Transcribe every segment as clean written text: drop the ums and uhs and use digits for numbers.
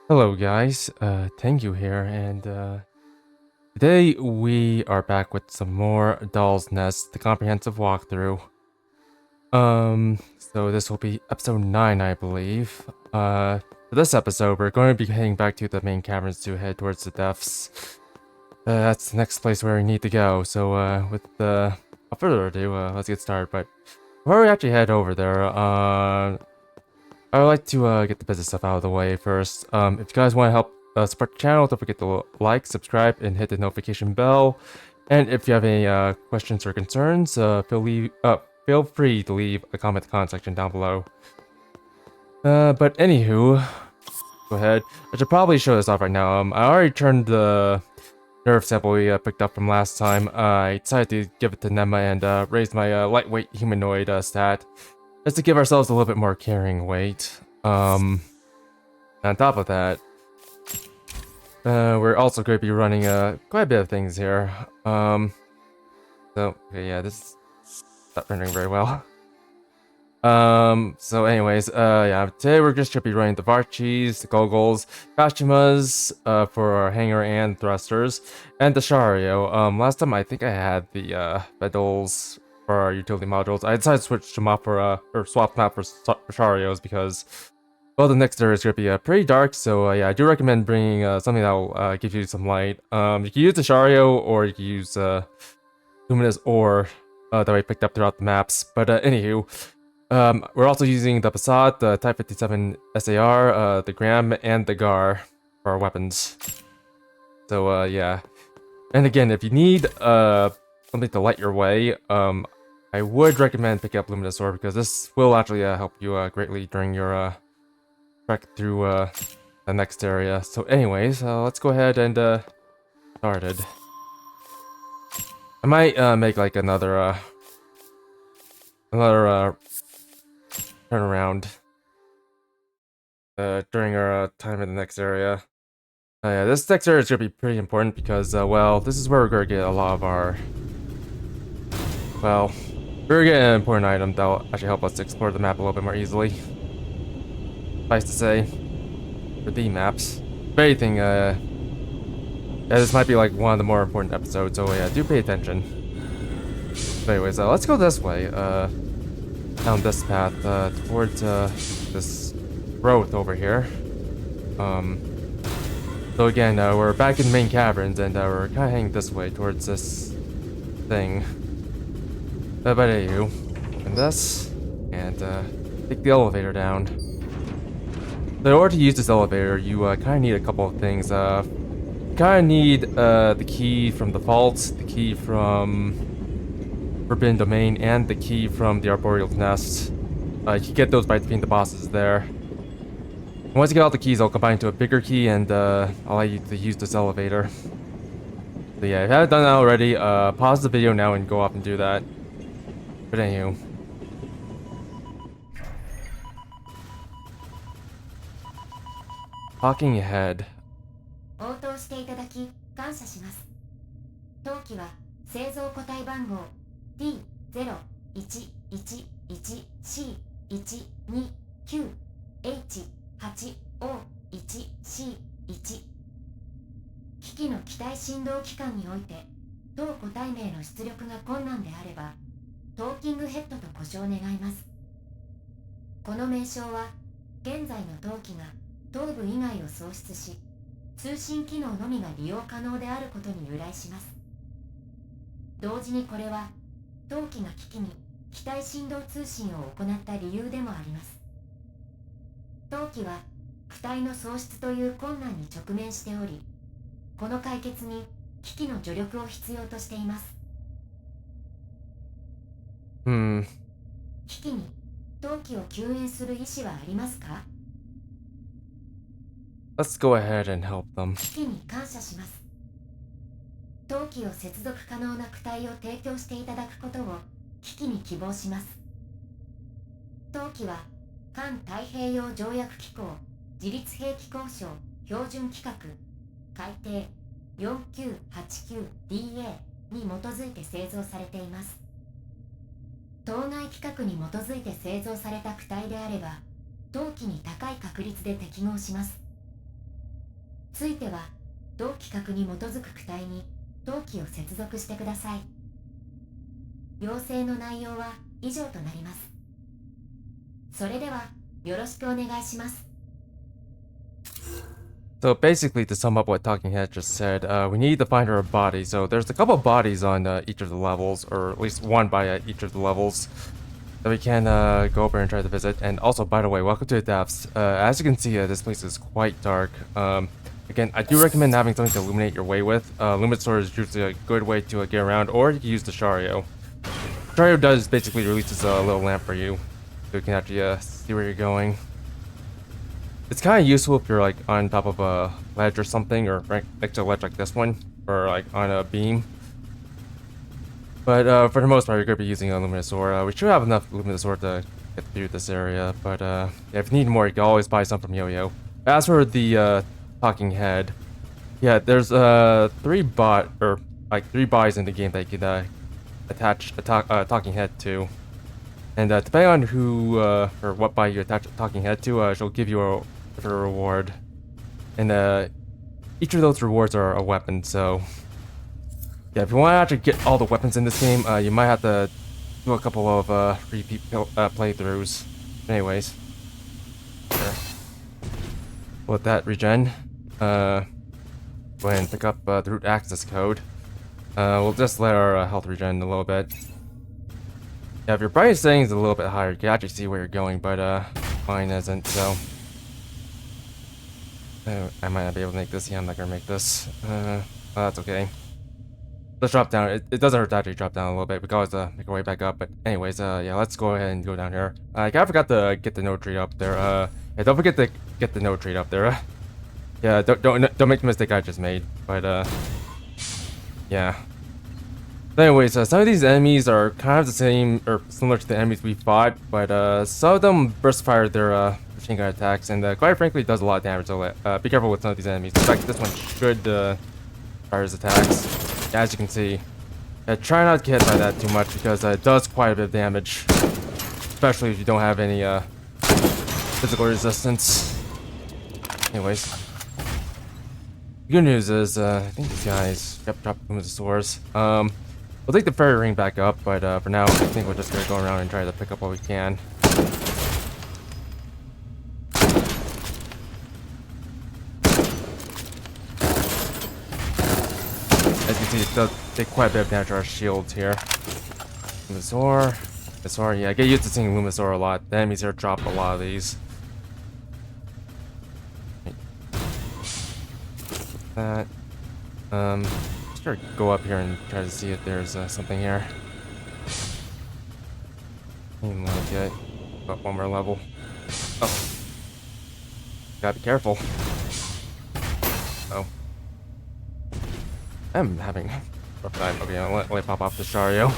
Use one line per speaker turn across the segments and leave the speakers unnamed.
Hello guys, thank you here, and today we are back with some more Doll's Nest, the comprehensive walkthrough. So this will be episode 9, I believe. For this episode, we're going to be heading back to the main caverns to head towards the depths. That's the next place where we need to go, so without further ado, let's get started. But before we actually head over there, I would like to get the business stuff out of the way first. If you guys want to help support the channel, don't forget to like, subscribe, and hit the notification bell. And if you have any questions or concerns, feel free to leave a comment in the comment section down below. But anywho, go ahead. I should probably show this off right now. I already turned the nerve sample we picked up from last time. I decided to give it to Nema and raise my lightweight humanoid stat. Just to give ourselves a little bit more carrying weight. On top of that, we're also going to be running quite a bit of things here. So, okay, yeah, this is not rendering very well. So anyways, yeah, today we're just going to be running the Varchis, the Goggles, Kashimas, for our hanger and thrusters, and the Shario. Last time I think I had the, pedals for our utility modules. I decided to switch them up for, or swap them out for Sharios because, well, the next area is going to be pretty dark, so yeah, I do recommend bringing something that will give you some light. You can use the Shario, or you can use Luminous Ore that we picked up throughout the maps. But anywho, we're also using the Passat, the Type 57 SAR, the Gram, and the Gar for our weapons. So yeah. And again, if you need something to light your way, I would recommend picking up Luminous Ore because this will actually help you greatly during your trek through the next area. So anyways, let's go ahead and started. I might make like another turnaround during our time in the next area. Yeah, this next area is gonna be pretty important because well, this is where we're gonna get a lot of our, well, we're gonna get an important item that will actually help us explore the map a little bit more easily. Nice to say, for the maps. If anything, yeah, this might be like one of the more important episodes, so yeah, do pay attention. But anyways, let's go this way, down this path, towards this growth over here. So again, we're back in the main caverns, and we're kind of heading this way towards this thing. But anywho, and this, and take the elevator down. So in order to use this elevator, you kind of need a couple of things. You kind of need the key from the vault, the key from Forbidden Domain, and the key from the Arboreal's Nest. You can get those by defeating the bosses there. Once you get all the keys, I'll combine into a bigger key and allow you to use this elevator. So yeah, if you haven't done that already, pause the video now and go off and do that. But anywho. Talking ahead.
応答していただき感謝します。当機は製造個体番号 T0111C129H8O1C1。機器の機体振動期間において当個体名の出力が困難であればトーキングヘッドと呼称願います。この名称は現在の当機が頭部以外を喪失し通信機能のみが利用可能であることに由来します。同時にこれは当機が機器に機体振動通信を行った理由でもあります。当機は躯体の喪失という困難に直面しており、この解決に機器の助力を必要としています。機器に当機を救援する意思はありますか？
Let's go ahead and help them.
機器に感謝します。当機を接続可能な躯体を提供していただくことを機器に希望します。当機は環太平洋条約機構自律兵器交渉標準規格改定 4989DA に基づいて製造されています。当該規格に基づいて製造された躯体であれば当機に高い確率で適合します。ついては同規格に基づく躯体に当機を接続してください。要請の内容は以上となります。それではよろしくお願いします。
So basically, to sum up what Talking Head just said, we need to find her body. So there's a couple bodies on each of the levels, or at least one by each of the levels, that we can go over and try to visit. And also, by the way, welcome to the depths. As you can see, this place is quite dark. Again, I do recommend having something to illuminate your way with. Luminosore is usually a good way to get around, or you can use the Shario. Shario does basically releases a little lamp for you, so you can actually see where you're going. It's kind of useful if you're like on top of a ledge or something, or right next to a ledge like this one, or like on a beam. But for the most part, you're going to be using a Luminosore. We should have enough Luminosore to get through this area, but yeah, if you need more, you can always buy some from Yo-Yo. As for the Talking Head, yeah, there's three bodies in the game that you can attach a Talking Head to. And depending on who or what body you attach a Talking Head to, she'll give you a different reward. And each of those rewards are a weapon, so yeah, if you want to actually get all the weapons in this game, you might have to do a couple of repeat playthroughs. Anyways, sure. With that regen, go ahead and pick up the root access code. We'll just let our health regen a little bit. Yeah, if your brightness setting is a little bit higher, you can actually see where you're going, but mine isn't, so I might not be able to make this. Yeah, I'm not gonna make this. Well, that's okay. Let's drop down. It doesn't hurt to actually drop down a little bit. We can always make our way back up. But anyways, yeah, let's go ahead and go down here. I kind of forgot to get the node tree up there. Yeah, don't forget to get the node tree up there. Yeah, don't make the mistake I just made. But yeah. But anyways, some of these enemies are kind of the same or similar to the enemies we fought, but some of them burst fire their machine gun attacks, and quite frankly, it does a lot of damage. So be careful with some of these enemies. In fact, this one should fire his attacks. As you can see, try not to get hit by that too much because it does quite a bit of damage, especially if you don't have any physical resistance. Anyways, the good news is I think these guys dropped Luminosores. We'll take the fairy ring back up, but for now, I think we're just gonna go around and try to pick up what we can. As you can see, it does take quite a bit of damage to our shields here. Luminosore, yeah, get used to seeing Luminosore a lot. The enemies here drop a lot of these. That. Sure, go up here and try to see if there's something here. Seem like it. Up one more level. Oh. Gotta be careful. Oh. I'm having a rough time. Okay, let me pop off the Shario.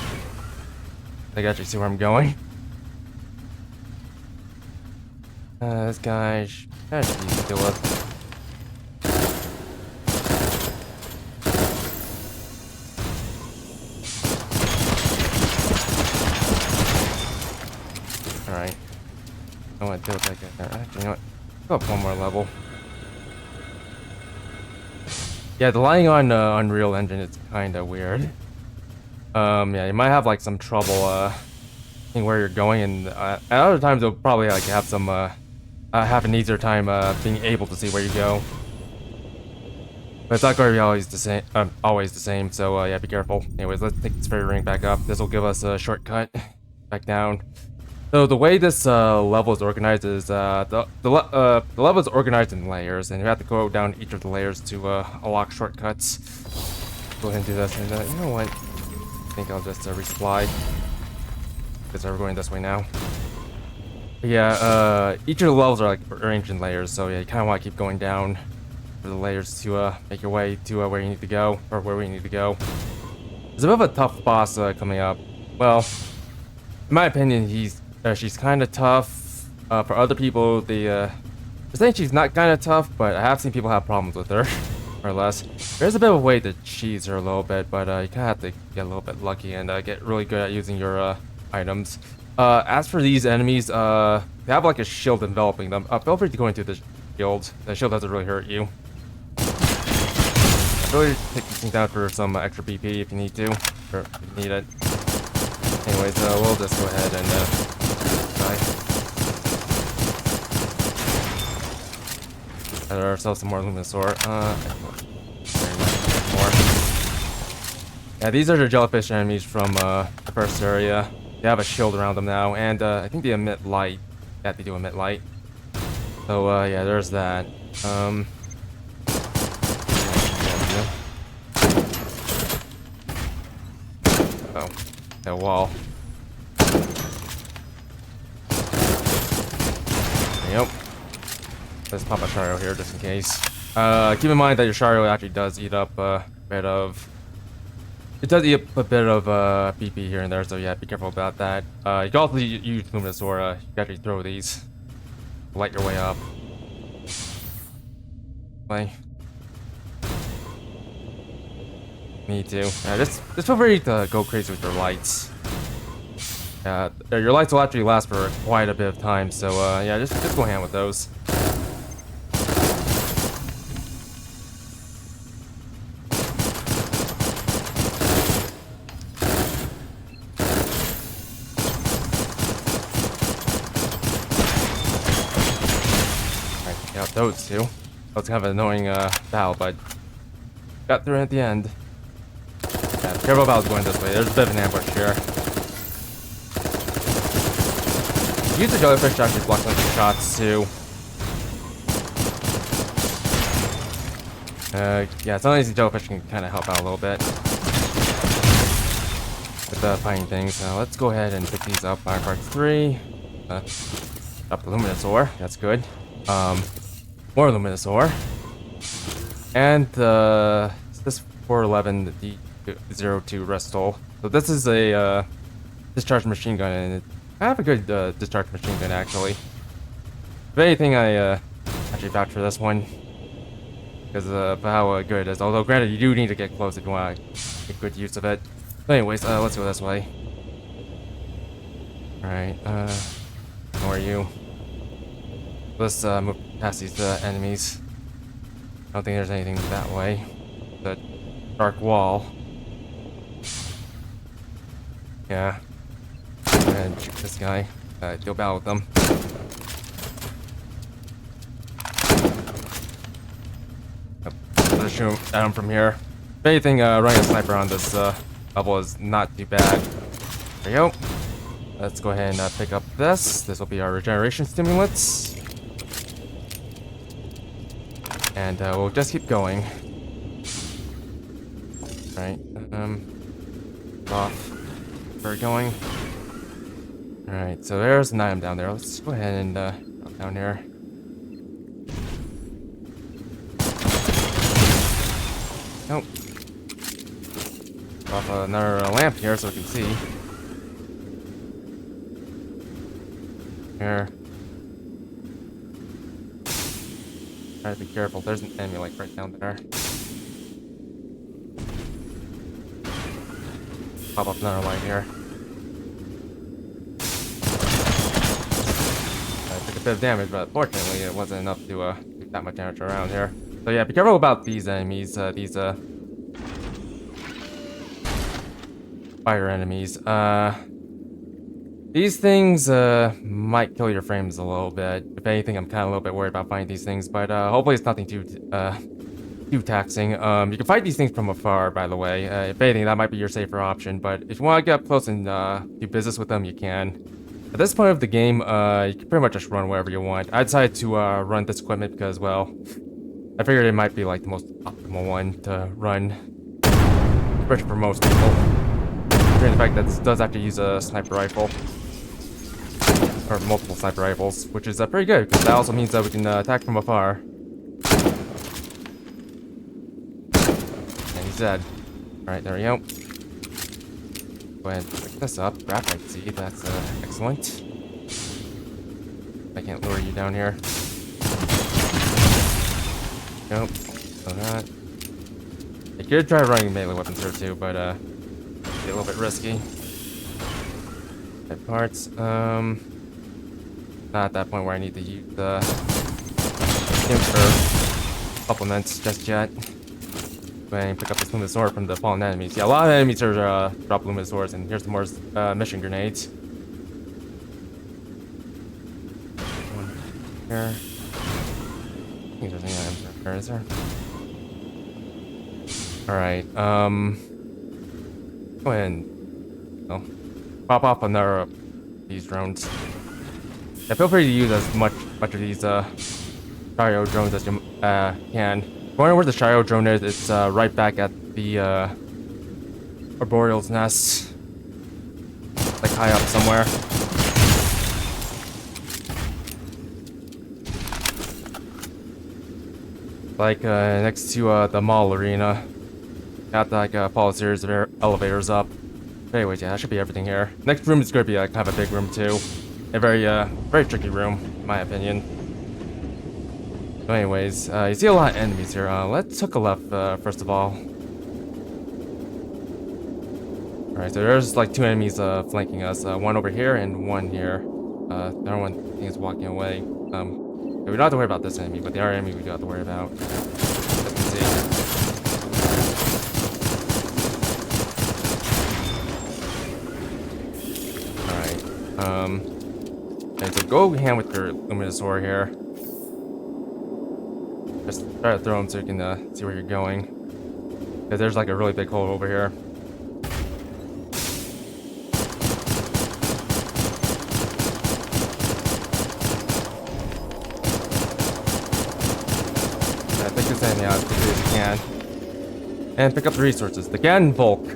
I can actually see where I'm going. This guy should be Stilett. Alright. I want to deal with that guy there. Actually, you know what? Go up one more level. Yeah, the lying on Unreal Engine is kind of weird. Yeah, you might have like some trouble seeing where you're going, and at other times you'll probably like have some have an easier time being able to see where you go. But it's not going to be always the same. So yeah, be careful. Anyways, let's take this fairy ring back up. This will give us a shortcut back down. So the way this level is organized is the level is organized in layers, and you have to go down each of the layers to unlock shortcuts. Go ahead and do this, and you know what? I think I'll just resupply because we're going this way now. But yeah, each of the levels are like arranged in layers, so yeah, you kind of want to keep going down for the layers to make your way to where you need to go, or where we need to go. There's a bit of a tough boss coming up. Well, in my opinion, she's kind of tough. For other people, they're saying she's not kind of tough, but I have seen people have problems with her, more or less. There's a bit of a way to cheese her a little bit, but you kind of have to get a little bit lucky and get really good at using your items. As for these enemies, they have like a shield enveloping them. Feel free to go into the shield. The shield doesn't really hurt you. Really take these things out for some extra BP if you need to, or if you need it. Anyways, we'll just go ahead and die. Add ourselves some more Luminosaur. More. Yeah, these are the jellyfish enemies from the first area. They have a shield around them now, and I think they emit light. Yeah, they do emit light. So yeah, there's that. Oh, that wall. Yep. Let's pop a Shara here just in case. Keep in mind that your Shara actually does eat up a bit of... It does eat up a bit of BP here and there, so yeah, be careful about that. You can also use Luminosaur. You can actually throw these. Light your way up. Play. Me too. Just feel free to go crazy with your lights. Your lights will actually last for quite a bit of time, so yeah, just go ham with those. Alright, got those two. That was kind of an annoying battle, but got through it at the end. Yeah, be careful about going this way. There's a bit of an ambush here. Use the jellyfish to actually block some of the shots too. Yeah, sometimes the jellyfish can kind of help out a little bit with fighting things. So let's go ahead and pick these up. Fire Part 3. Up the Luminosaur. That's good. More Luminosaur. And this 411 D02 Restol. So this is a discharged machine gun, and I have a good discharged machine gun actually. If anything, I actually vouch for this one because of how good it is. Although, granted, you do need to get close if you want to get good use of it. But anyways, let's go this way. All right, how are you? Let's move past these enemies. I don't think there's anything that way. The dark wall. Yeah. And shoot this guy. Deal battle with them. Let's shoot at him from here. If anything, running a sniper on this level is not too bad. There you go. Let's go ahead and pick up this. This will be our regeneration stimulants. And we'll just keep going. Right. Off. Where we're going. Alright, so there's an item down there. Let's go ahead and drop down here. Nope. Off another lamp here so we can see. Here. Try to be careful. There's an enemy like right down there. Pop up another light here. I took a bit of damage, but fortunately it wasn't enough to do that much damage around here. So yeah, be careful about these enemies. These fire enemies. These things might kill your frames a little bit. If anything, I'm kind of a little bit worried about fighting these things, but hopefully it's nothing too taxing. You can fight these things from afar, by the way. If anything, that might be your safer option, but if you want to get up close and do business with them, you can. At this point of the game, you can pretty much just run wherever you want. I decided to run this equipment because, well, I figured it might be like the most optimal one to run, especially for most people. Considering the fact that this does have to use a sniper rifle. Or multiple sniper rifles, which is pretty good, because that also means that we can attack from afar. And he's dead. Alright, there we go. Go ahead and pick this up. Graphite seed, that's excellent. I can't lure you down here. Nope. So that. I could try running melee weapons here too, but be a little bit risky. Type parts. Not at that point where I need to use the Nymph supplements just yet. Go ahead and pick up this Lumisaur from the fallen enemies. Yeah, a lot of enemies are drop Lumisaurs, and here's some more mission grenades. One here. I think there's any items there, is there? Alright, go ahead and pop off another of these drones. Yeah, feel free to use as much of these Shara drones as you can. Wondering where the Shara drone is? It's right back at the Arboreal's nest, like high up somewhere. Like next to the mall arena. Got like follow a series of elevators up. But anyways, yeah, that should be everything here. Next room is gonna be kind of a big room too. A very tricky room, in my opinion. So anyways, you see a lot of enemies here. Let's take a left first of all. Alright, so there's like 2 enemies flanking us. One over here and one here. The other one I think is walking away. Yeah, we don't have to worry about this enemy, but the other enemy we do have to worry about. As you can see. Okay, so go hand with your Lumisaur here. Just try to throw him so you can see where you're going. Because there's like a really big hole over here. I think this enemy out as quickly as you can. And pick up the resources. The GandVolc.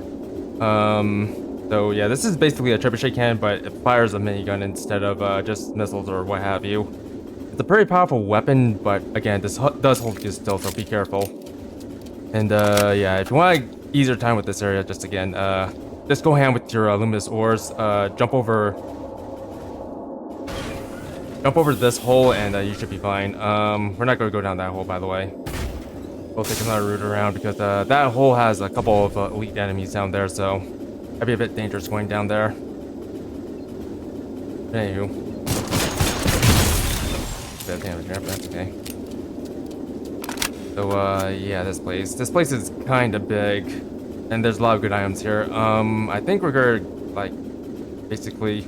So yeah, this is basically a trebuchet cannon, but it fires a minigun instead of just missiles or what have you. It's a pretty powerful weapon, but again, this does hold you still, so be careful. And yeah, if you want to ease your time with this area, just again, just go hand with your luminous ores. Jump over this hole, and you should be fine. We're not going to go down that hole, by the way. We'll take another route around because that hole has a couple of elite enemies down there, so that'd be a bit dangerous going down there. Anywho. Bit of damage there, but that's okay. So, yeah, this place. This place is kind of big, and there's a lot of good items here. I think we're gonna, like, basically...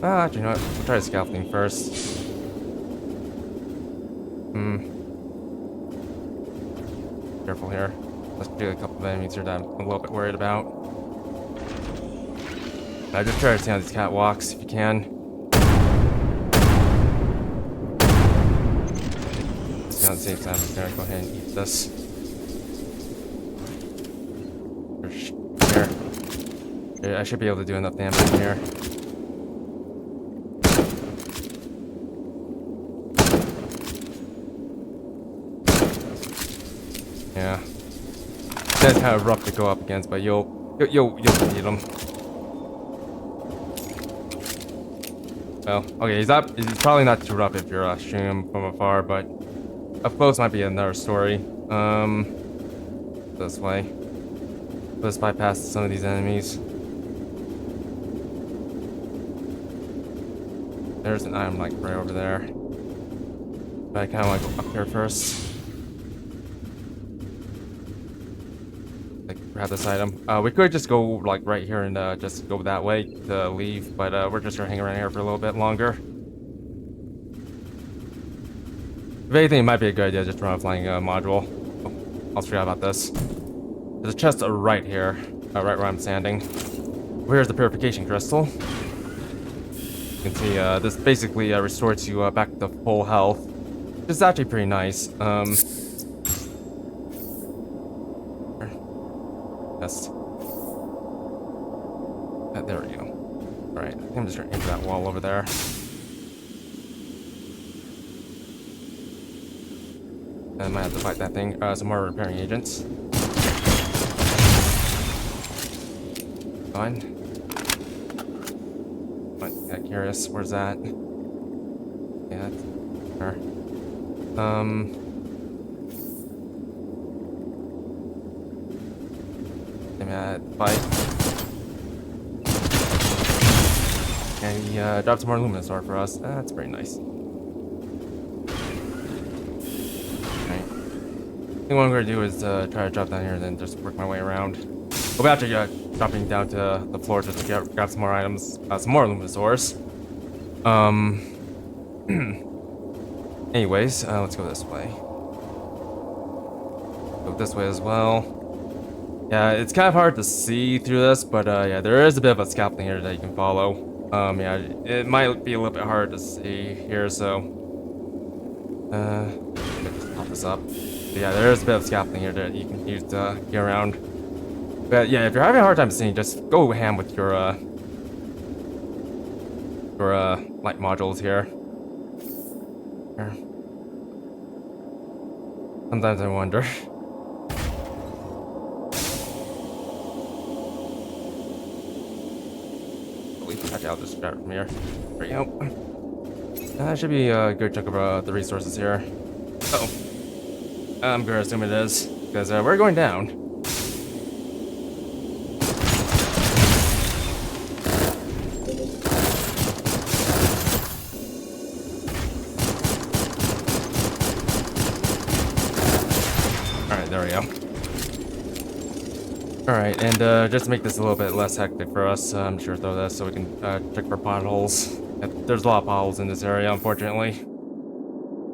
actually, you know what? We'll try the scaffolding first. Careful here. Let's do a couple of enemies here that I'm a little bit worried about. Just try to stay on these catwalks if you can. Stay on the safe side. I'm just gonna go ahead and eat this. Here. I should be able to do enough damage in here. Yeah. That's kind of rough to go up against, but you'll beat him. Well, okay, he's probably not too rough if you're shooting him from afar, but up close might be another story. This way. Let's bypass some of these enemies. There's an item like right over there. But I kind of want to go up here first. Like grab this item. We could just go like right here and just go that way to leave, but we're just gonna hang around here for a little bit longer. If anything, it might be a good idea just to run a flying module. Oh, I'll forget about this. There's a chest right here, right where I'm standing. Here's the purification crystal. You can see this basically restores you back to full health, which is actually pretty nice. Yes. There we go. Alright, I think I'm just gonna aim for that wall over there. I might have to fight that thing. Some more repairing agents. Fine. But got curious. Where's that? Yeah, that's there. Fight. And he dropped some more Lumisaur for us. That's pretty nice. Alright. think what I'm gonna do is try to drop down here and then just work my way around. We'll be after dropping down to the floor just to grab some more items, some more Luminosaurs. Anyways, let's go this way. Go this way as well. Yeah, it's kind of hard to see through this, but yeah, there is a bit of a scaffolding here that you can follow. Yeah, it might be a little bit hard to see here, so just pop this up. But yeah, there is a bit of scaffolding here that you can use to get around. But yeah, if you're having a hard time seeing, just go ham with your light modules here. Sometimes I wonder. Actually, I'll just grab it from here. There we go. That should be a good chunk of the resources here. Uh oh. I'm gonna assume it is, because we're going down. Alright, there we go. Alright, and just to make this a little bit less hectic for us, I'm sure throw this so we can check for potholes. There's a lot of potholes in this area, unfortunately,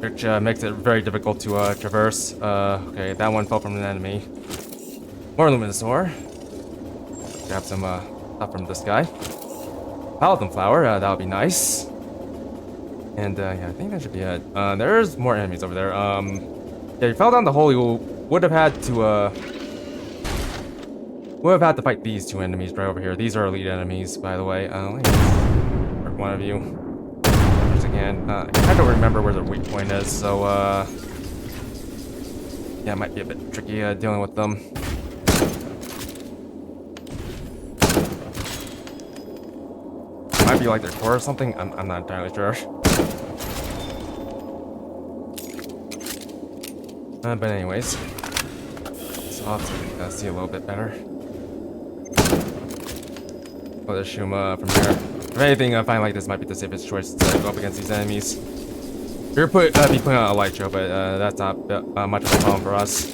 which makes it very difficult to traverse. Okay, that one fell from an enemy. More Luminosaur. Grab some stuff from this guy. Paladin flower, that would be nice. And yeah, I think that should be it. There's more enemies over there. Yeah, you fell down the hole. You would have had to fight these two enemies right over here. These are elite enemies, by the way. Let me mark one of you. Once again, I don't remember where their weak point is, so yeah, it might be a bit tricky dealing with them. Might be like their core or something. I'm not entirely sure. But anyways, so I'll have to see a little bit better. Oh, there's Shuma from here. If anything, I find like this might be the safest choice to go up against these enemies. We're be putting on a light show, but that's not much of a problem for us.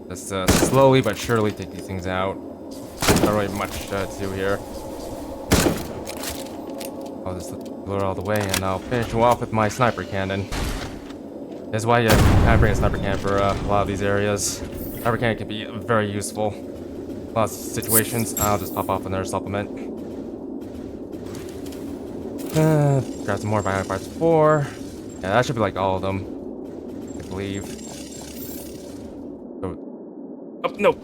Just slowly but surely take these things out. Not really much to do here. I'll just load all the way, and I'll finish you off with my sniper cannon. That's why you kind of bring a sniper cannon for a lot of these areas. Sniper cannon can be very useful. Lots of situations. I'll just pop off another supplement. Grab some more bionic parts 4. Yeah, that should be like all of them, I believe. Oh, no.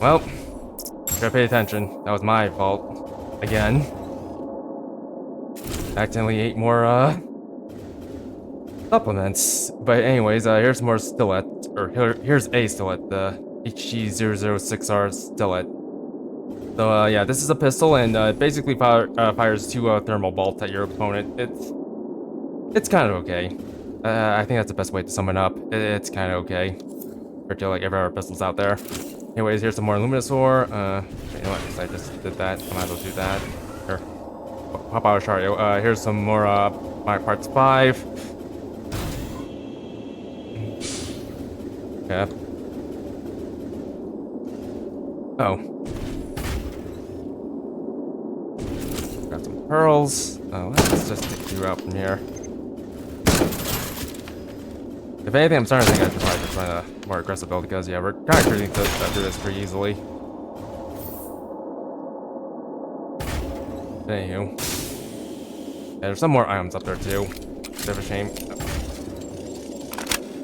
Well, gotta pay attention. That was my fault. Again. Accidentally ate more, supplements. But anyways, here's more Stilett. Or here's a Stilett, the HG006R Stilett. So, yeah, this is a pistol, and it basically fires 2 thermal bolts at your opponent. It's kind of okay. I think that's the best way to sum it up. It's kind of okay. Compared to, like, every other pistols out there. Anyways, here's some more Luminosaur. You know what? Since I just did that, I might as well do that. Here. Pop out a Shara. Here's some more, my parts 5. Yeah. Oh. Got some pearls. Let's just take you out from here. If anything, I'm starting to think I should probably just run a more aggressive build because, yeah, we're kind of cruising through this pretty easily. Anywho. Yeah, there's some more items up there too. Bit of a shame.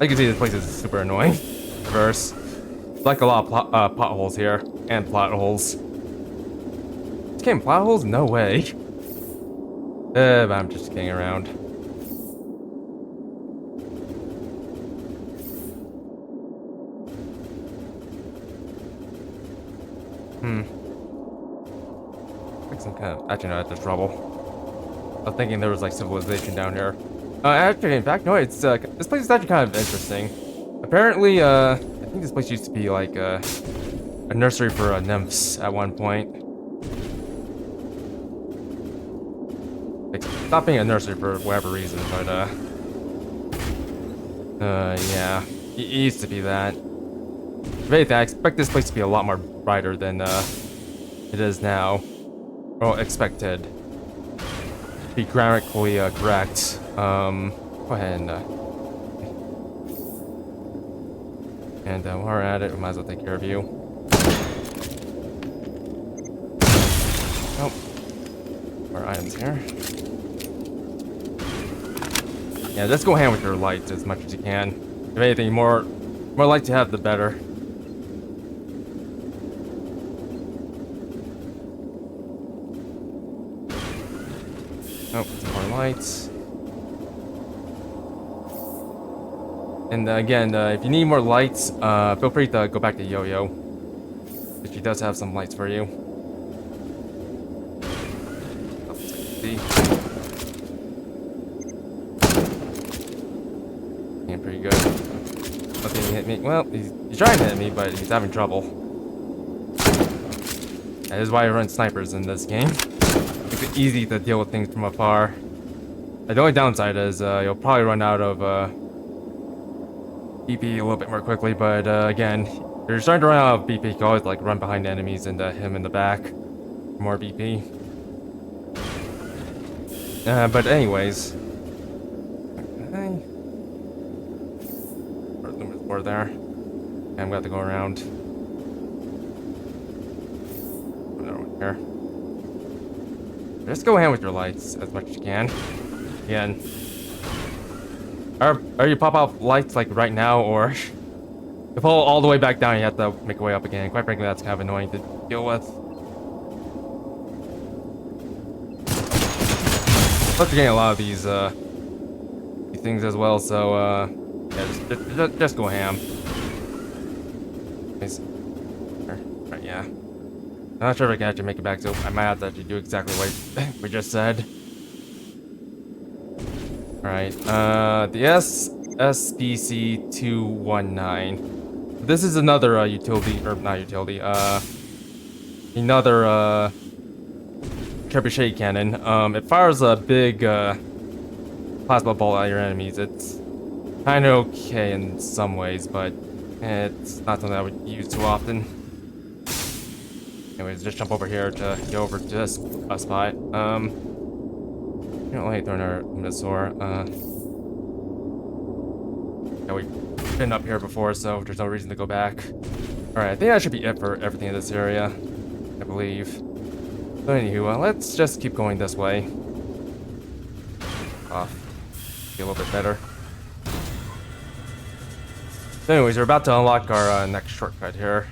As you can see, this place is super annoying. Reverse. It's like a lot of potholes here. And plot holes. This game plot holes? No way. But I'm just kidding around. Like some kind of... Actually, no, that's trouble. I was thinking there was like civilization down here. Actually, in fact, no, it's this place is actually kind of interesting. Apparently, I think this place used to be like a nursery for nymphs at one point. like, stop being a nursery for whatever reason, but yeah, it used to be that. If anything, I expect this place to be a lot more brighter than it is now. Well, expected. Be grammatically correct. Go ahead and while we're at it, we might as well take care of you. Nope. More items here. Yeah, just go hand with your lights as much as you can. If anything, more light you have, the better. Oh, some more lights. And again, if you need more lights, feel free to go back to Yo-Yo. Because she does have some lights for you. See. Getting pretty good. Nothing hit me. Well, he's trying to hit me, but he's having trouble. That is why I run snipers in this game. Makes it easy to deal with things from afar. The only downside is you'll probably run out of BP a little bit more quickly, but again, if you're starting to run out of BP, you can always like run behind enemies and hit him in the back for more BP. But anyways, okay. There's more there. Okay, I'm gonna have to go around. Another one here. Just go ahead with your lights as much as you can. Again. Are you pop out lights like right now, or you fall all the way back down, you have to make your way up again. Quite frankly, that's kind of annoying to deal with. Plus, you're getting a lot of these things as well, so yeah, just go ham. Nice. Right, yeah. I'm not sure if I can actually make it back, so I might have to actually do exactly what we just said. Alright, the SSBC 219. This is another utility, or not utility, another trebuchet cannon. It fires a big plasma ball at your enemies. It's kind of okay in some ways, but it's not something I would use too often. Anyways, just jump over here to get over to this spot. You don't like throwing our Minosaur. Yeah, we've been up here before, so there's no reason to go back. Alright, I think that should be it for everything in this area, I believe. So anywho, let's just keep going this way. Off. Be a little bit better. So anyways, we're about to unlock our next shortcut here.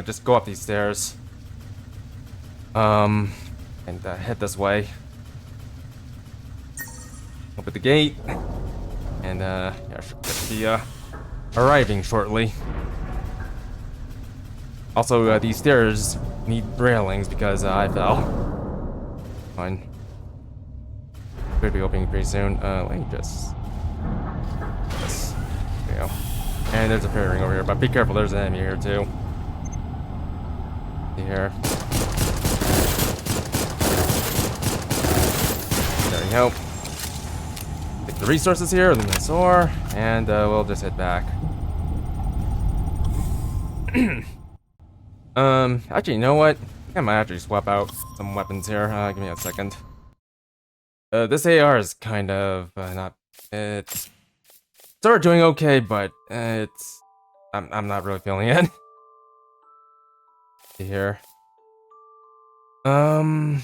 Just go up these stairs. And head this way. Open the gate, and yeah, should be arriving shortly. Also, these stairs need railings because I fell. Fine. Could be opening pretty soon. Let me just. Yes. There you go. And there's a fairy ring over here, but be careful. There's an enemy here too. See here. There we go. The resources here, the Minosaur, and we'll just head back. Actually, you know what? I might actually swap out some weapons here. Give me a second. This AR is kind of not. It's sort of doing okay, but it's. I'm not really feeling it. See here. You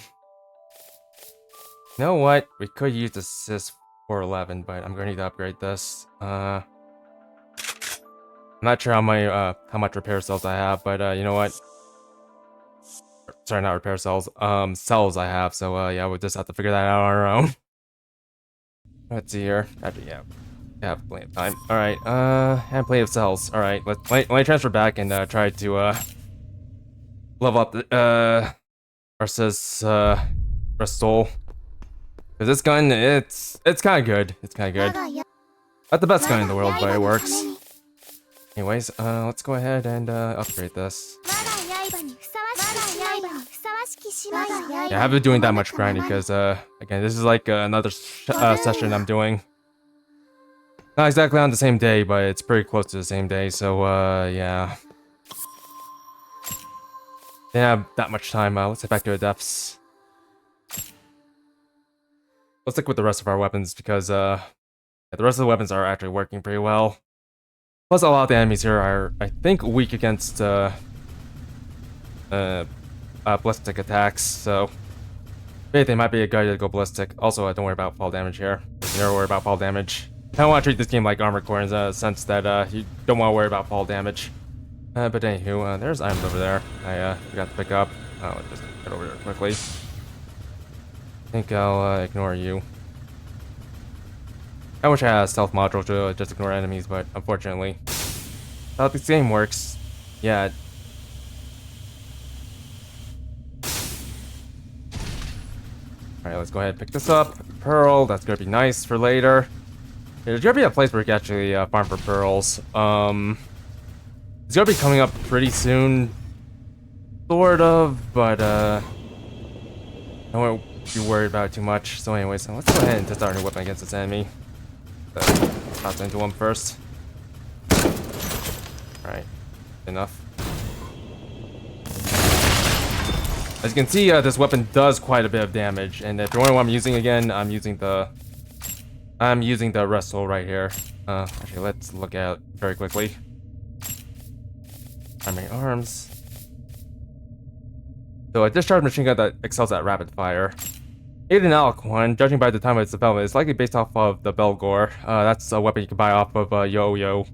know what? We could use the Sys 411, but I'm gonna need to upgrade this. I'm not sure how much repair cells I have, but you know what? Sorry, not repair cells. Cells I have. So yeah, we'll just have to figure that out on our own. Let's see here. Actually, yeah, we have plenty of time. All right. And plenty of cells. All right. Let me transfer back and try to level up the versus Restol. Because this gun, it's kind of good. It's kind of good. Not the best gun in the world, but it works. Anyways, let's go ahead and upgrade this. Yeah, I haven't been doing that much grinding because, again, this is like another session I'm doing. Not exactly on the same day, but it's pretty close to the same day, so, yeah. Didn't have that much time. Let's head back to the depths. Let's stick with the rest of our weapons because, yeah, the rest of the weapons are actually working pretty well. Plus, a lot of the enemies here are, I think, weak against, ballistic attacks, so maybe they might be a guy to go ballistic. Also, don't worry about fall damage here. You never worry about fall damage. I don't want to treat this game like Armored Core in the sense that you don't want to worry about fall damage. But anywho, there's items over there I forgot to pick up. Oh, just get over there quickly. I think I'll ignore you. I wish I had a stealth module to just ignore enemies, but unfortunately, that's how this game works. Yeah. Alright, let's go ahead and pick this up. Pearl, that's gonna be nice for later. There's gonna be a place where you can actually farm for pearls. It's gonna be coming up pretty soon. Sort of, but I won't be worried about it too much. So anyways, let's go ahead and test our new weapon against this enemy. Toss into him first. Alright, enough. As you can see, this weapon does quite a bit of damage, and if you're wondering what I'm using again, I'm using the Restol right here. Actually, let's look at it very quickly. Primary arms. So a discharged machine gun that excels at rapid fire. Aiden Alquan, judging by the time of its development, is likely based off of the Belgor. That's a weapon you can buy off of Yo-Yo.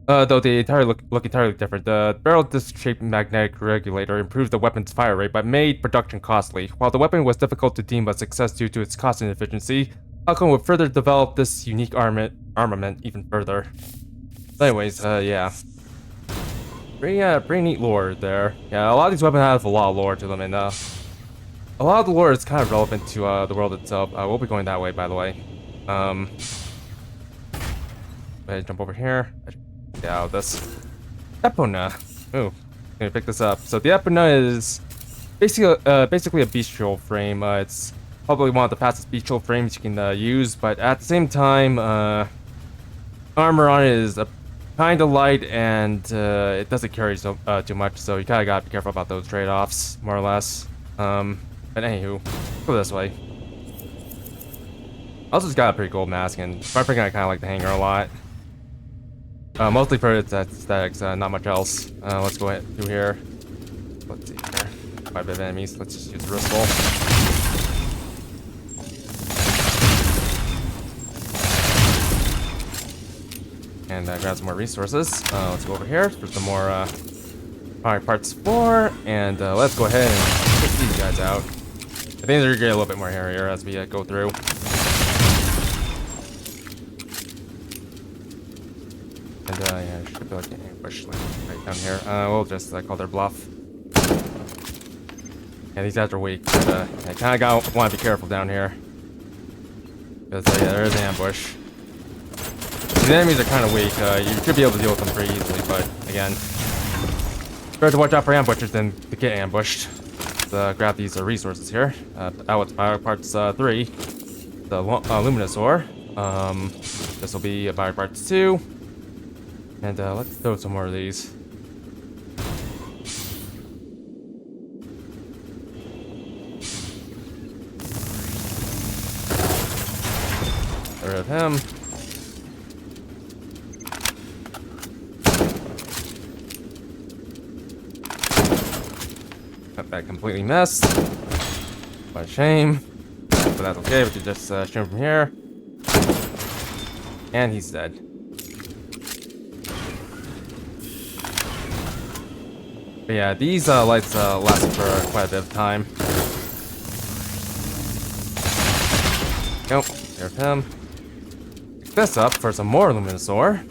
Though they look entirely different. The barrel disc-shaped magnetic regulator improves the weapon's fire rate, but made production costly. While the weapon was difficult to deem a success due to its cost inefficiency, Alquan would further develop this unique armament even further. But anyways, yeah. Pretty neat lore there. Yeah, a lot of these weapons have a lot of lore to them, and a lot of the lore is kind of relevant to the world itself. We'll be going that way, by the way. Go ahead, jump over here. Get out of this. Epona. Ooh, gonna pick this up. So the Epona is basically a bestial frame. It's probably one of the fastest bestial frames you can use, but at the same time, armor on it is kind of light, and it doesn't carry too much, so you kind of gotta be careful about those trade-offs, more or less. But anywho, go this way. Also, it's got a pretty cool mask, and I kind of like the hanger a lot. Mostly for its aesthetics, not much else. Let's go ahead through here. Let's see here. Quite a bit of enemies. Let's just use Restol. And grab some more resources. Let's go over here for some more Alright, parts 4, and let's go ahead and take these guys out. I think they're gonna get a little bit more hairier as we go through. And yeah, should be like an ambush right down here. We'll just call their bluff. Yeah, these guys are weak, but I kind of want to be careful down here. Because yeah, there is an ambush. These enemies are kind of weak. You should be able to deal with them pretty easily, but again, better to watch out for ambushers than to get ambushed. Let's grab these resources here. It's Bio Parts 3, the Luminous Ore. This will be Bio Parts 2. And let's throw some more of these. Get rid of him. Got that completely messed. What a shame. But that's okay, we can just shoot him from here. And he's dead. But yeah, these lights last for quite a bit of time. Nope, there's him. Pick this up for some more Luminous Ore.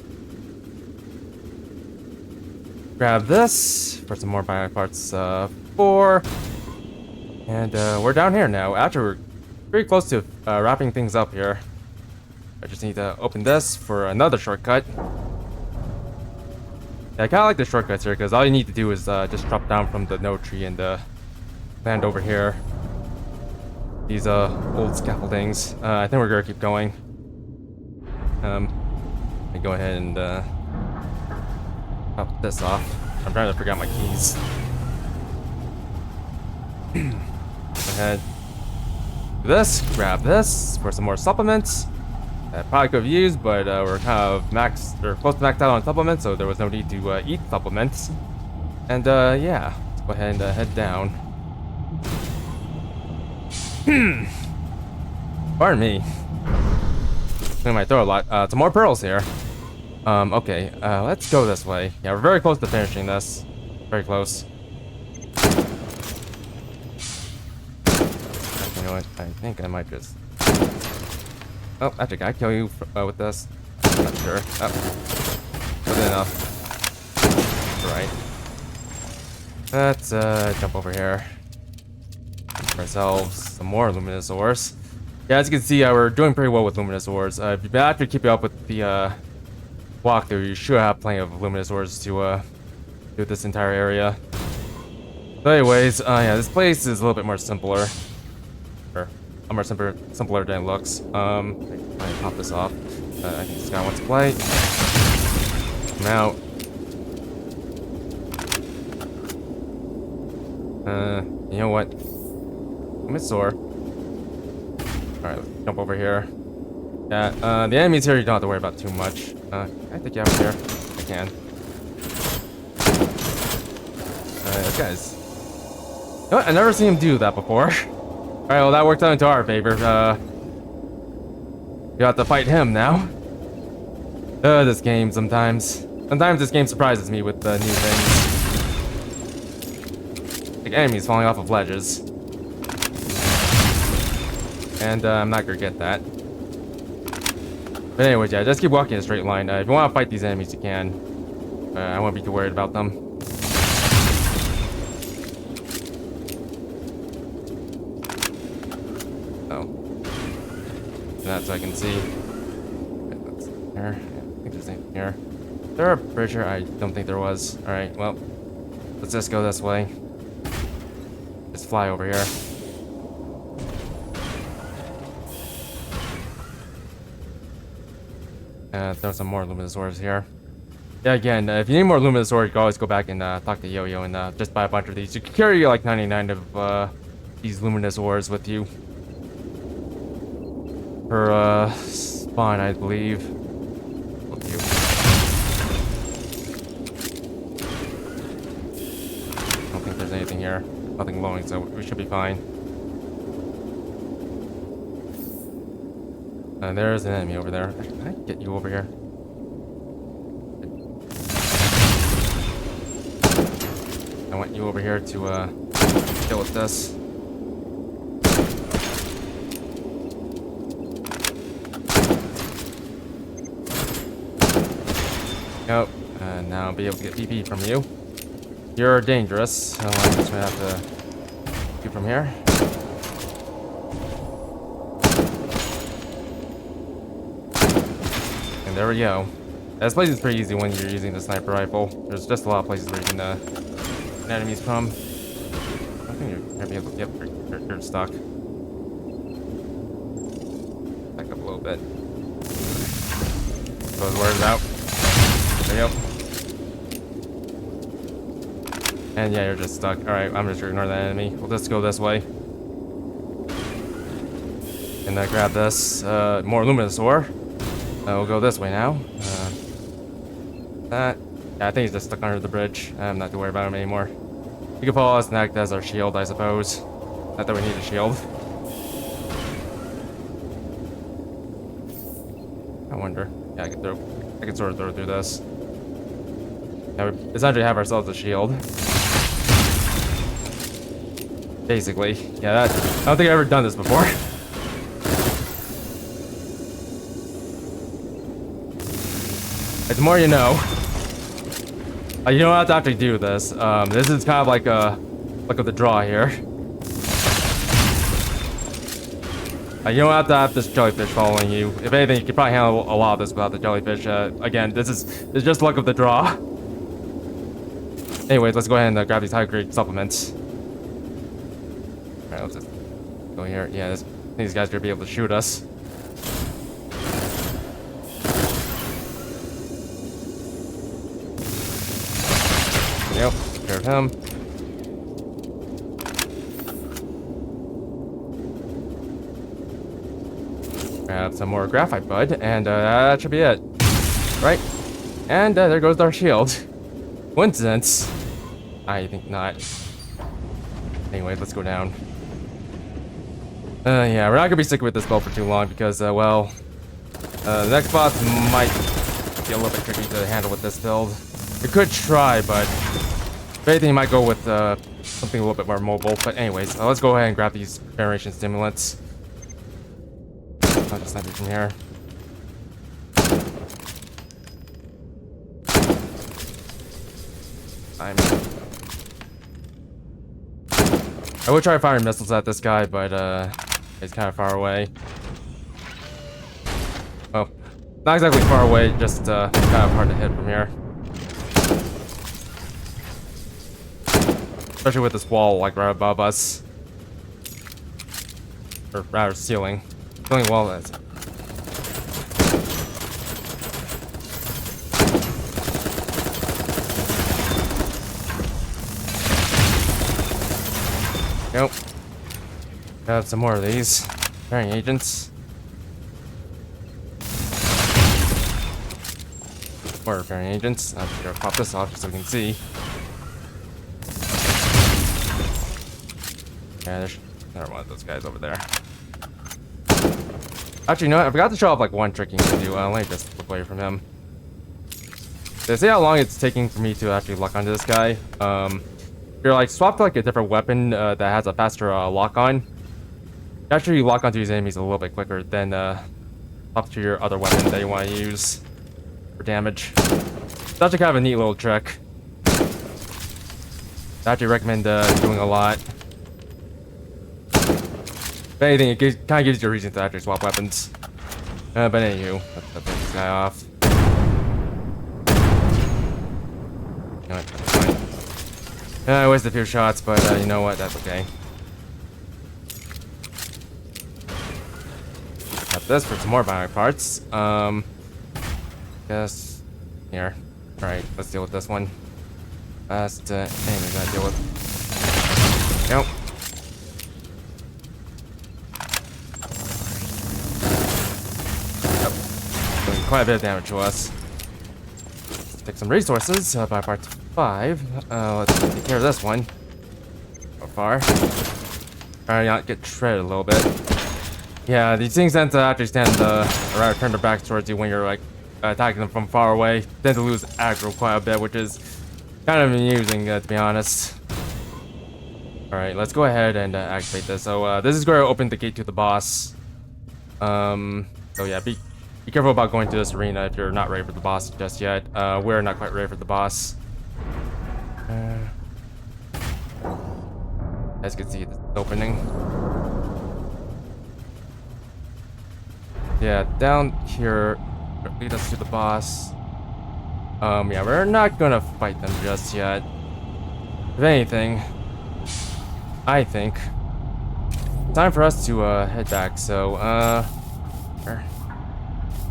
Grab this for some more Bio Parts 4. And we're down here now. Actually, we're pretty close to wrapping things up here. I just need to open this for another shortcut. Yeah, I kind of like the shortcuts here because all you need to do is just drop down from the node tree and land over here. These old scaffoldings. I think we're gonna keep going. Let me go ahead and pop this off. I'm trying to figure out my keys. Go ahead. Do this. Grab this for some more supplements. I probably could have used, but we're kind of maxed or close to maxed out on supplements, so there was no need to eat supplements. And yeah, let's go ahead and head down. Pardon me. Clear my throat a lot. Some more pearls here. Okay, let's go this way. Yeah, we're very close to finishing this. Very close. You know what? I think I might just... Oh, actually, can I kill you with this? I'm not sure. Oh. Good enough. Right. Let's jump over here. Give ourselves some more Luminosaurs. Yeah, as you can see, we're doing pretty well with Luminosaurs. If you actually keep up with the walkthrough, you should have plenty of Luminosaurs to do this entire area. So anyways, yeah, this place is a little bit more simpler. Or, more simpler than it looks. I pop this off. I think this guy wants to play. Come out. You know what? I'm sore. Alright, let's jump over here. Yeah, the enemies here you don't have to worry about too much. Can I take you out here? I can. This guy's... You know what? I've never seen him do that before. Alright, well that worked out into our favor. You have to fight him now. This game sometimes. Sometimes this game surprises me with new things. Like enemies falling off of ledges. And I'm not gonna get that. But anyways, yeah, just keep walking in a straight line. If you want to fight these enemies, you can. I won't be too worried about them. Oh. That so I can see. Okay, that's here. Yeah, I think there's anything here. Is there a bridge here? I don't think there was. Alright, well. Let's just go this way. Just fly over here. Throw some more Luminosaurs here. Yeah, again, if you need more Luminosaurs, you can always go back and talk to Yo-Yo and just buy a bunch of these. You can carry like 99 of these Luminosaurs with you. Per spawn, I believe. With you. I don't think there's anything here. Nothing glowing, so we should be fine. There's an enemy over there. Can I get you over here? I want you over here to deal with this. Nope. Now I'll be able to get PP from you. You're dangerous, so I'm just gonna have to do from here. There we go. This place is pretty easy when you're using the sniper rifle. There's just a lot of places where you can get enemies from. I think you're gonna be able to... Yep, you're stuck. Back up a little bit. Those words out. There you go. And yeah, you're just stuck. Alright, I'm just gonna ignore that enemy. We'll just go this way. And grab this. More Luminosaur. We'll go this way now. Yeah, I think he's just stuck under the bridge. I'm not too worried about him anymore. He can follow us and act as our shield, I suppose. Not that we need a shield. I wonder. Yeah, I can sort of throw through this. Yeah, we essentially have ourselves a shield. Basically. Yeah, I don't think I've ever done this before. The more you know. You don't have to actually do this. This is kind of like a look at the draw here. You don't have to have this jellyfish following you. If anything, you could probably handle a lot of this without the jellyfish. Again, this is just luck of the draw. Anyways, let's go ahead and grab these high-grade supplements. Alright, let's just go here. Yeah, these guys are gonna be able to shoot us. Yep, take care of him. Grab some more graphite bud, and that should be it. Right? And there goes our shield. Coincidence? I think not. Anyway, let's go down. Yeah, we're not gonna be sticking with this build for too long because, well, the next boss might be a little bit tricky to handle with this build. We could try, but if anything, might go with something a little bit more mobile. But anyways, let's go ahead and grab these generation stimulants. I'll just snipe it from here. I would try firing missiles at this guy, but he's kind of far away. Well, not exactly far away, just kind of hard to hit from here. Especially with this wall, like, right above us. Or rather, ceiling. Ceiling wall, that's... Nope. Got some more of these. Carrying agents. More repairing agents. I'm just gonna pop this off just so we can see. Yeah, there's another one of those guys over there. Actually, no, I forgot to show off like one trick you can do. Let me just look away from him. They say how long it's taking for me to actually lock onto this guy. If you're like swap to like a different weapon that has a faster lock on, you actually lock onto these enemies a little bit quicker than swap to your other weapon that you want to use for damage. It's actually kind of a neat little trick. I actually recommend doing a lot. If anything, it kind of gives you a reason to actually swap weapons. But anywho, let's take this guy off. You know what, that's fine. I wasted a few shots, but you know what, that's okay. Got this for some more bionic parts. Guess here. Alright, let's deal with this one. Last enemy gotta deal with. Nope. Doing quite a bit of damage to us. Let's take some resources by part 5. Let's take care of this one. So far. Try not get shredded a little bit. Yeah, these things tend to actually stand or turn their backs towards you when you're like attacking them from far away. Tend to lose aggro quite a bit, which is kind of amusing to be honest. Alright, let's go ahead and activate this. So this is going to open the gate to the boss. So yeah, be careful about going to this arena if you're not ready for the boss just yet. We're not quite ready for the boss. As you can see, it's opening. Yeah, down here lead us to the boss. Yeah, we're not gonna fight them just yet. If anything, I think time for us to head back. So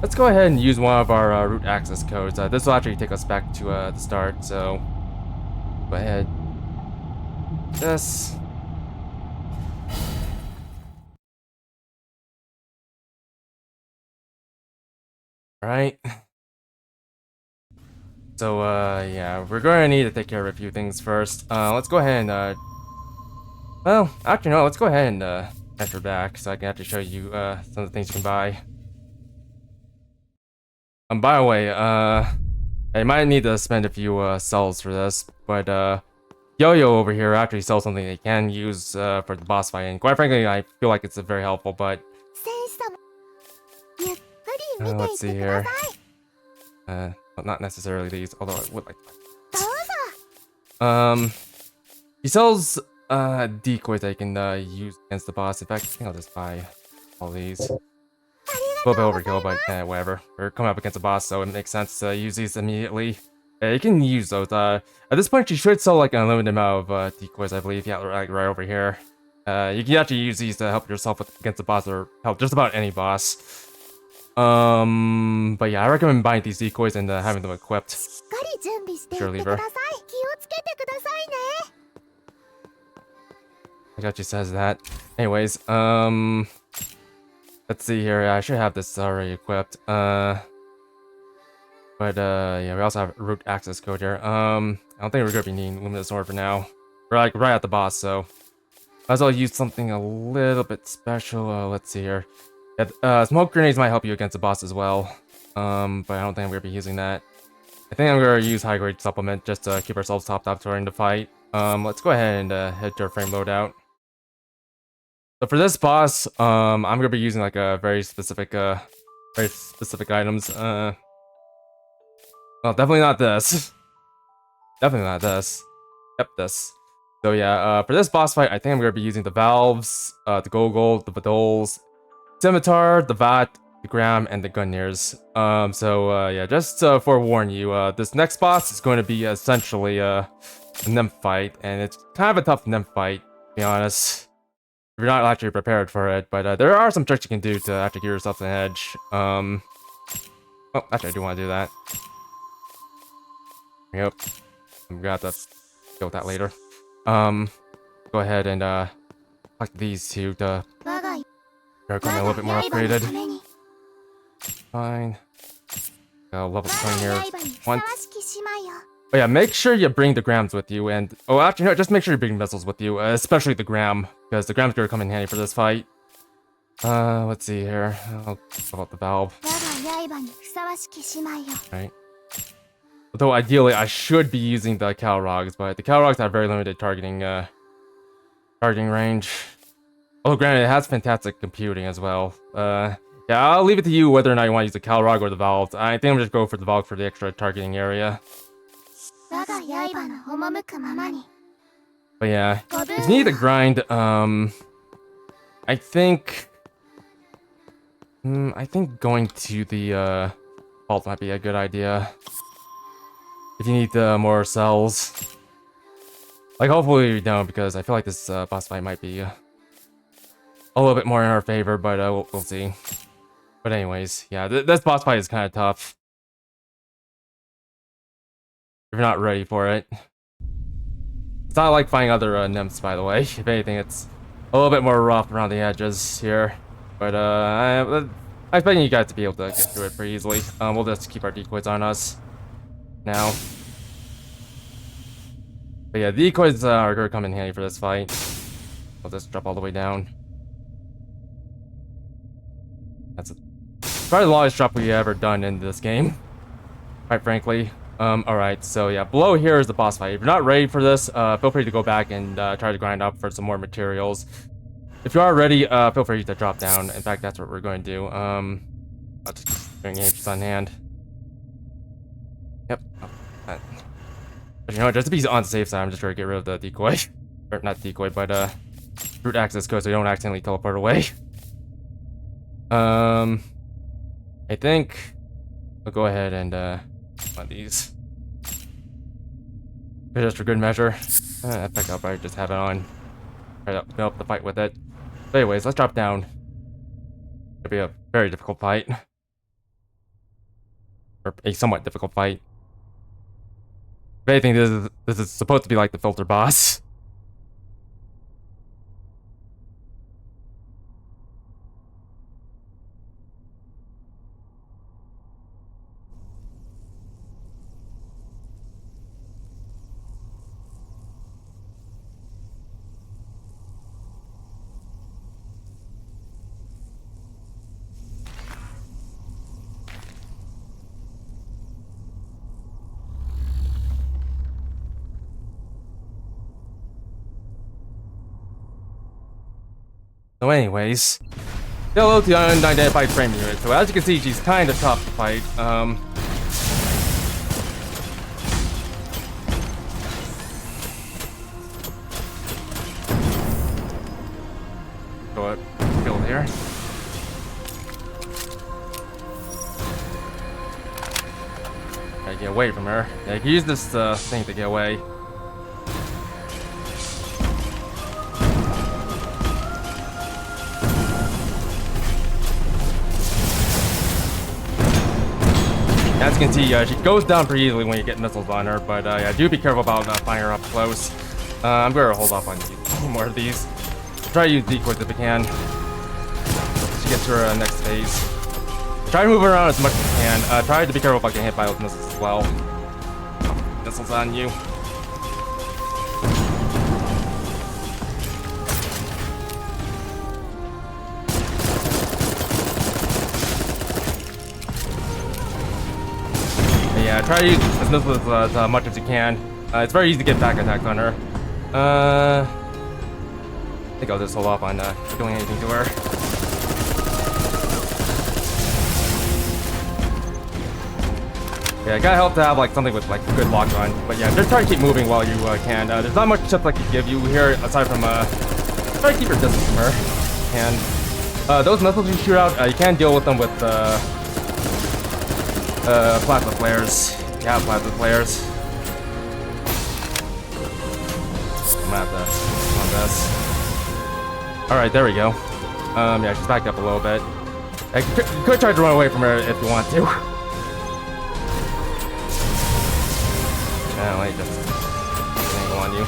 let's go ahead and use one of our route access codes. This will actually take us back to the start. So go ahead. This. Right. So yeah, we're going to need to take care of a few things first. Let's go ahead and well, actually no, let's go ahead and enter back so I can actually show you some of the things you can buy. By the way, I might need to spend a few cells for this, but Yo-Yo over here actually sells something they can use for the boss fight, and quite frankly, I feel like it's very helpful. But let's see here. Well, not necessarily these, although I would like that. He sells decoys that you can use against the boss. In fact, I think I'll just buy all these. A little bit overkill, but whatever. We're coming up against a boss, so it makes sense to use these immediately. You can use those. At this point, you should sell like an unlimited amount of decoys, I believe. Yeah, right over here. You can actually use these to help yourself against the boss or help just about any boss. But yeah, I recommend buying these decoys and having them equipped. Sure, lever. I got you says that. Anyways, let's see here. I should have this already equipped. Yeah, we also have root access code here. I don't think we're gonna be needing Luminous Sword for now. We're like right at the boss, so might as well use something a little bit special. Let's see here. Yeah, smoke grenades might help you against the boss as well. But I don't think I'm gonna be using that. I think I'm gonna use high grade supplement just to keep ourselves topped up during the fight. Let's go ahead and head to our frame loadout. So for this boss, I'm gonna be using like a very specific items. Well, definitely not this. Definitely not this. Yep, this. So yeah, for this boss fight, I think I'm gonna be using the valves, the gogol, the badols, scimitar, the vat, the gram, and the gunniers. Yeah, just to forewarn you, this next boss is going to be essentially a nymph fight, and it's kind of a tough nymph fight, to be honest. If you're not actually prepared for it, but there are some tricks you can do to actually give yourself an edge. Oh, actually, I do want to do that. Yep. I'm gonna have to deal with that later. Go ahead and talk to these two to they're going a little bit more upgraded. Fine. Level 20 here once. Oh yeah, make sure you bring the grams with you, and oh actually no, just make sure you bring missiles with you, especially the gram, because the gram's gonna come in handy for this fight. Let's see here. I'll talk about the valve. Right. Although ideally I should be using the Calrogs, but the Calrogs have very limited targeting range. Although granted, it has fantastic computing as well. Yeah, I'll leave it to you whether or not you want to use the Calrog or the valve. I think I'm just going for the valve for the extra targeting area. But yeah, if you need to grind, I think going to the vault might be a good idea. If you need more cells. Like, hopefully you don't, because I feel like this boss fight might be a little bit more in our favor, but we'll see. But anyways, yeah, this boss fight is kind of tough. If you're not ready for it. It's not like fighting other nymphs, by the way. If anything, it's a little bit more rough around the edges here. But I expect you guys to be able to get through it pretty easily. We'll just keep our decoys on us now. But yeah, the decoys are going to come in handy for this fight. I'll just drop all the way down. That's probably the longest drop we've ever done in this game, quite frankly. Alright, so yeah, below here is the boss fight. If you're not ready for this, feel free to go back and try to grind up for some more materials. If you are ready, feel free to drop down. In fact, that's what we're going to do. I'll just bring Aegis on hand. Yep. But you know what, just to be on the safe side, I'm just trying to get rid of the decoy. Or not decoy, but root access code so you don't accidentally teleport away. I think I'll go ahead and on these. Just for good measure. I pick up, I just have it on. Try to build up the fight with it. But anyways, let's drop down. It'll be a very difficult fight. Or a somewhat difficult fight. If anything, this is supposed to be like the filter boss. So anyways, hello to the unidentified frame unit. So as you can see, she's kind of tough to fight. Go ahead, kill here. Gotta get away from her. Yeah, you can use this thing to get away. As you can see, she goes down pretty easily when you get missiles on her, but yeah, do be careful about firing her up close. I'm gonna hold off on more of these. Try to use decoys if you can. She gets to her next phase. Try to move her around as much as you can. Try to be careful about getting hit by those missiles as well. Missiles on you. Yeah, try to use as missiles as much as you can. It's very easy to get back attacks on her. I think I'll just hold off on doing anything to her. Yeah, it gotta help to have like something with like good lock on. But yeah, just try to keep moving while you can. There's not much tips I can give you here aside from try to keep your distance from her. And those missiles you shoot out, you can deal with them with plasma flares. Yeah, plasma flares. I'm gonna have to on this. Alright, there we go. Yeah, she's backed up a little bit. You could try to run away from her if you want to. Yeah, wait, just angle on you.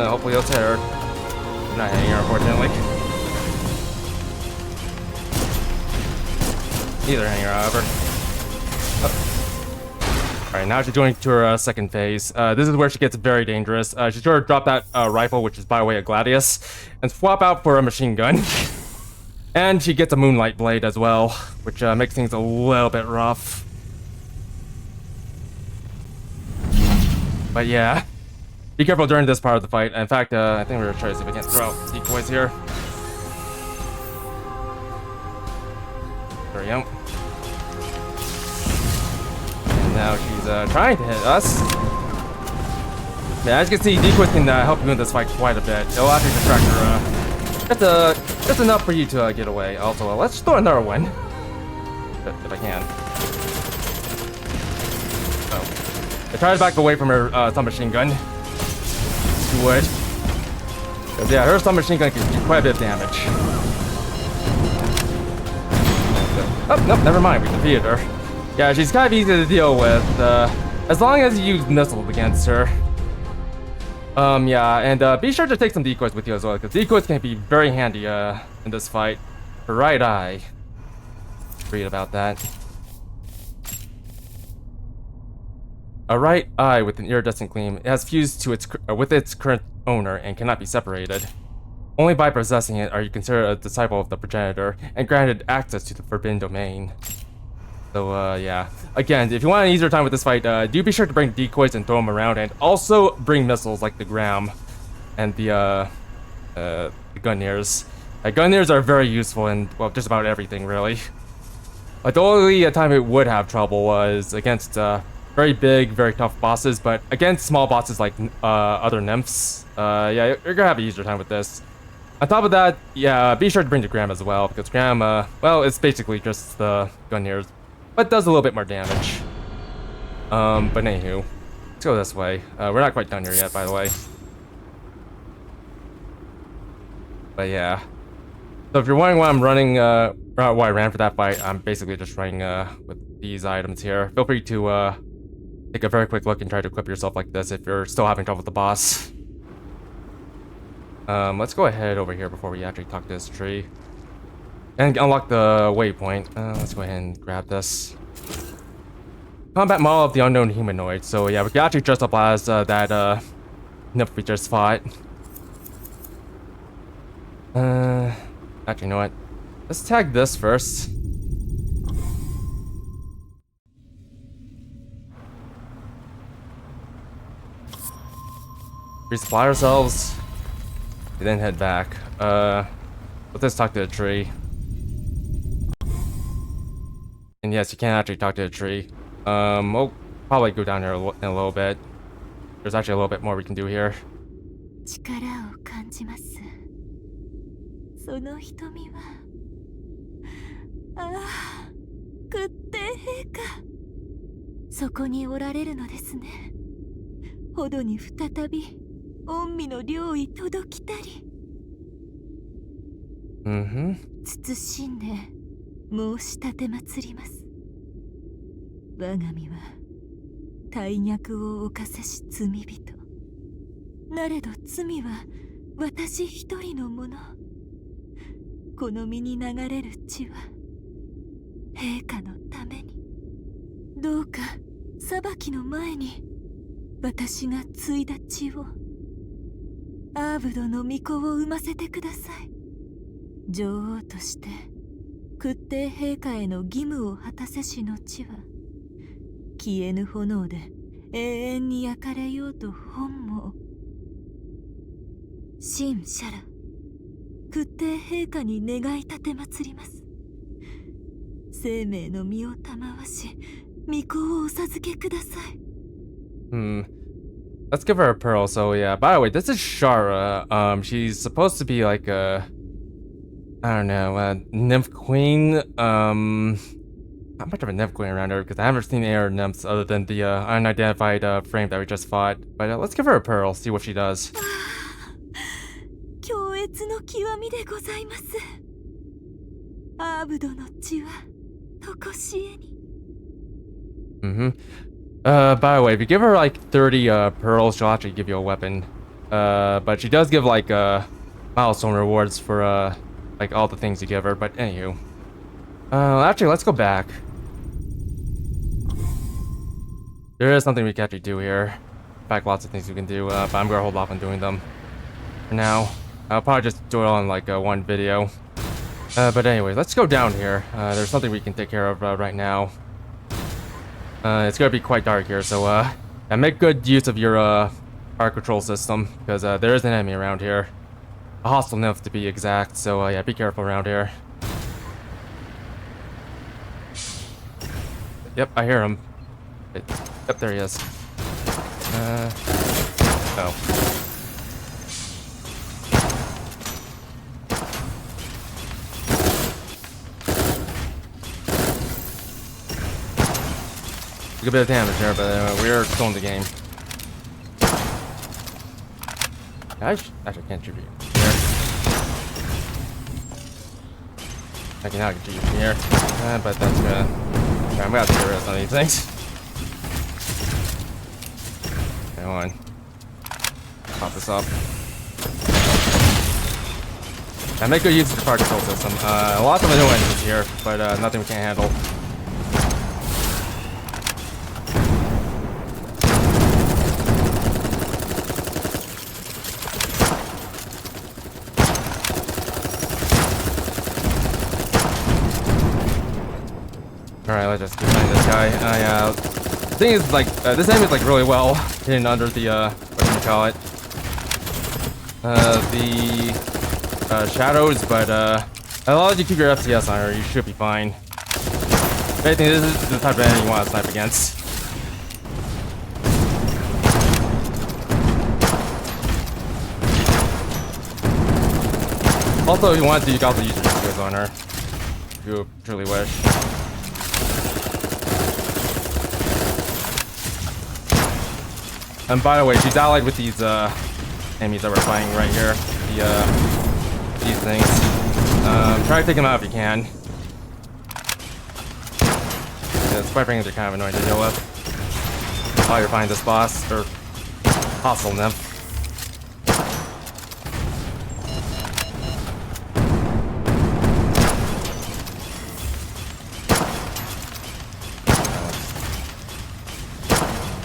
Hopefully you'll hit her. I'm not hitting her, unfortunately. Neither hanger, however. Oh. Alright, now she's going to her second phase. This is where she gets very dangerous. She's going to drop that rifle, which is by way of Gladius, and swap out for a machine gun. And she gets a Moonlight Blade as well, which makes things a little bit rough. But yeah, be careful during this part of the fight. In fact, I think we're going to try to see if we can throw out decoys here. There we go. And now she's trying to hit us. Yeah, as you can see, decoys can help you in this fight quite a bit. It'll actually distract her. That's enough for you to get away. Also, let's throw another one. If I can. Oh. I try to back away from her submachine gun. She would. Because, yeah, her submachine gun can do quite a bit of damage. Oh, nope, never mind. We defeated her. Yeah, she's kind of easy to deal with. As long as you use missiles against her. Yeah, and be sure to take some decoys with you as well, because decoys can be very handy in this fight. Her right eye. Read about that. A right eye with an iridescent gleam. It has fused to its with its current owner and cannot be separated. Only by possessing it are you considered a disciple of the progenitor and granted access to the forbidden domain. So, yeah. Again, if you want an easier time with this fight, do be sure to bring decoys and throw them around, and also bring missiles like the Gram and the Gunniers. Gunniers are very useful in, well, just about everything, really. Like, the only time it would have trouble was against very big, very tough bosses, but against small bosses like other Nymphs, yeah, you're gonna have an easier time with this. On top of that, yeah, be sure to bring the Gram as well, because Gram, well, it's basically just the Gunniers, but does a little bit more damage. But anywho, let's go this way. We're not quite done here yet, by the way. But yeah. So if you're wondering why I'm running, why I ran for that fight, I'm basically just running with these items here. Feel free to take a very quick look and try to equip yourself like this if you're still having trouble with the boss. Let's go ahead over here before we actually talk to this tree. And unlock the waypoint. Let's go ahead and grab this. Combat model of the unknown humanoid. So yeah, we can actually dress up as that Nymph we just fought. Actually, you know what? Let's tag this first. Resupply ourselves. And then head back. Let's talk to the tree. And yes, you can actually talk to the tree. We'll probably go down here in a little bit. There's actually a little bit more we can do here.
力を感じます。その瞳は、ああ、屈帝陛下。そこにおられるのですね。ほどに再び、御身の領意届きたり。
Mm-hmm.
謹んで申し立てまつります。我が身は大逆を犯せし罪人。なれど罪は私一人のもの。この身に流れる血は陛下のために。どうか裁きの前に私が継いだ血をアーブドの御子を産ませてください。女王として屈帝陛下への義務を果たせし後は消えぬ炎で永遠に焼かれようと本望。神シャラ、屈帝陛下に願い立てまつります。生命の身を賜し御子をお授けください。
Let's give her a pearl. So yeah, by the way, this is Shara. She's supposed to be like a, I don't know, a nymph queen. Not much of a nymph queen around here because I haven't seen any other nymphs other than the unidentified frame that we just fought. But let's give her a pearl, see what she does.
強烈の極みでございます。アーブドの血はとこしえに。
By the way, if you give her like 30 pearls, she'll actually give you a weapon. But she does give like milestone rewards for like all the things you give her. But anywho, actually, let's go back. There is something we can actually do here. In fact, lots of things we can do, but I'm gonna hold off on doing them for now. I'll probably just do it on like one video. But anyway, let's go down here. There's something we can take care of right now. It's gonna be quite dark here, so yeah, make good use of your Ark control system, because there is an enemy around here. A hostile nymph to be exact, so yeah, be careful around here. Yep, I hear him. Yep, there he is. Oh. A good bit of damage there, but we are still in the game. I actually can't shoot you from here. I cannot shoot you from here, but that's gonna. I'm gonna have to get rid of some of these things. Okay, hold on. Pop this up. I make good use of the fire control system. Lots of new enemies here, but nothing we can't handle. Alright, let's just keep fighting this guy. Yeah, the thing is, like, this enemy is, like, really well hidden under the, what do you call it? The shadows, but, as long as you keep your FCS on her, you should be fine. If anything, this is the type of enemy you want to snipe against. Also, if you want to, you can also use your skills on her, if you truly wish. And by the way, she's allied with these enemies that we're fighting right here. These things. Try to take them out if you can. Yeah, the spike rings are kind of annoying to deal with while you're fighting this boss or hostile nymph.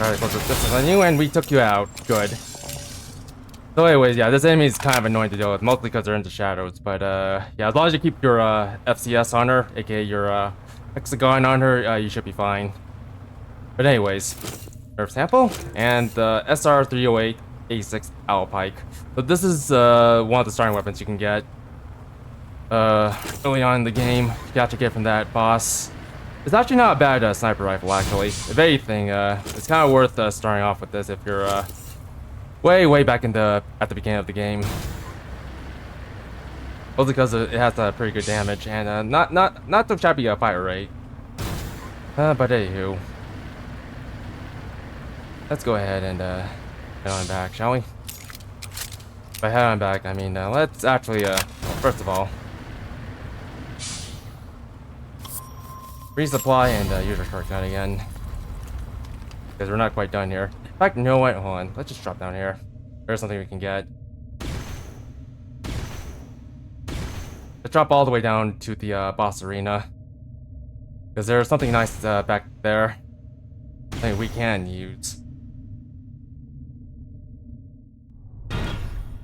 Alright, close this is on you, and we took you out. Good. So anyways, yeah, this enemy is kind of annoying to deal with, mostly because they're into shadows, but yeah, as long as you keep your FCS on her, aka your hexagon on her, you should be fine. But anyways, nerf sample, and the SR308 A6 Owl Pike. So this is one of the starting weapons you can get early on in the game. You got to get from that boss. It's actually not a bad sniper rifle, actually. If anything, it's kind of worth starting off with this if you're way back at the beginning of the game. Mostly because it has pretty good damage and not too shabby fire rate. But anywho, let's go ahead and head on back, shall we? By head on back, I mean let's actually first of all, resupply and use our shortcut again. Because we're not quite done here. In fact, you know what? Hold on. Let's just drop down here. There's something we can get. Let's drop all the way down to the boss arena. Because there's something nice back there. Something we can use.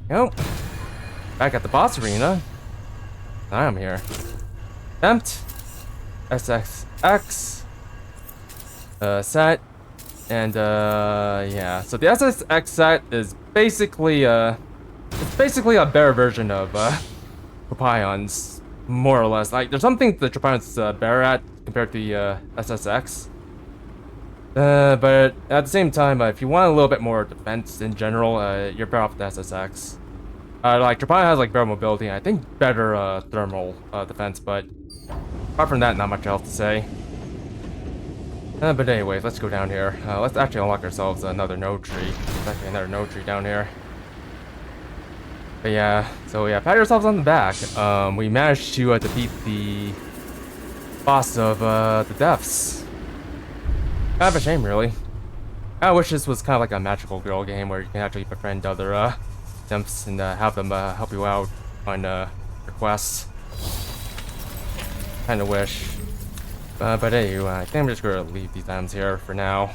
Yo. Back at the boss arena. I'm here. Femt, SSX, set, and yeah. So the SSX set is basically it's basically a better version of Tropion's, more or less. Like there's something the Tropion's better at compared to the SSX. But at the same time, if you want a little bit more defense in general, you're better off with the SSX. Like Tropion has like better mobility and I think better thermal defense, but apart from that, not much else to say. But anyways, let's go down here. Let's actually unlock ourselves another node tree. There's actually another node tree down here. But yeah, so yeah, pat yourselves on the back. We managed to defeat the boss of the deaths. Kind of a shame, really. I wish this was kind of like a magical girl game where you can actually befriend other Nymphs and have them help you out on requests. Kind of wish. But anyway, I think I'm just gonna leave these items here for now.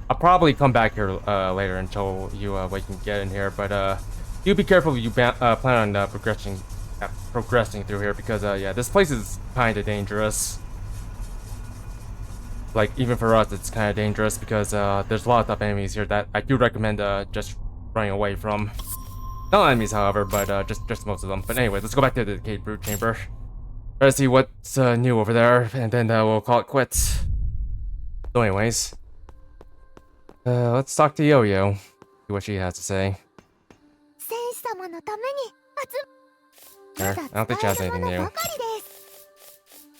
I'll probably come back here later until you we can get in here. But do be careful if you plan on progressing through here because yeah, this place is kind of dangerous. Like even for us, it's kind of dangerous because there's a lot of tough enemies here that I do recommend just running away from. Not all enemies, however, but just most of them. But anyway, let's go back to the decayed brute chamber. Try to see what's new over there, and then we'll call it quits. So anyways, let's talk to Yo-Yo. See what she has to say. There, I don't think she has anything new.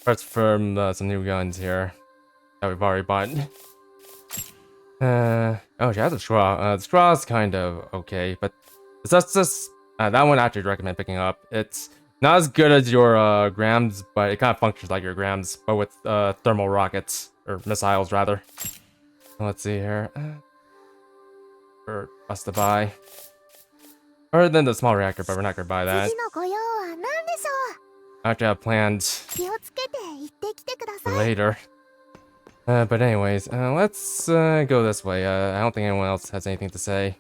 Parts from some new guns here that we've already bought. Oh, she has a straw. The straw is kind of okay, but that's just that one I actually recommend picking up. It's not as good as your grams, but it kind of functions like your grams, but with thermal rockets or missiles rather. Let's see here, for us to buy, other than the small reactor, but we're not gonna buy that. I actually have plans for later. But anyways, let's go this way. I don't think anyone else has anything to say.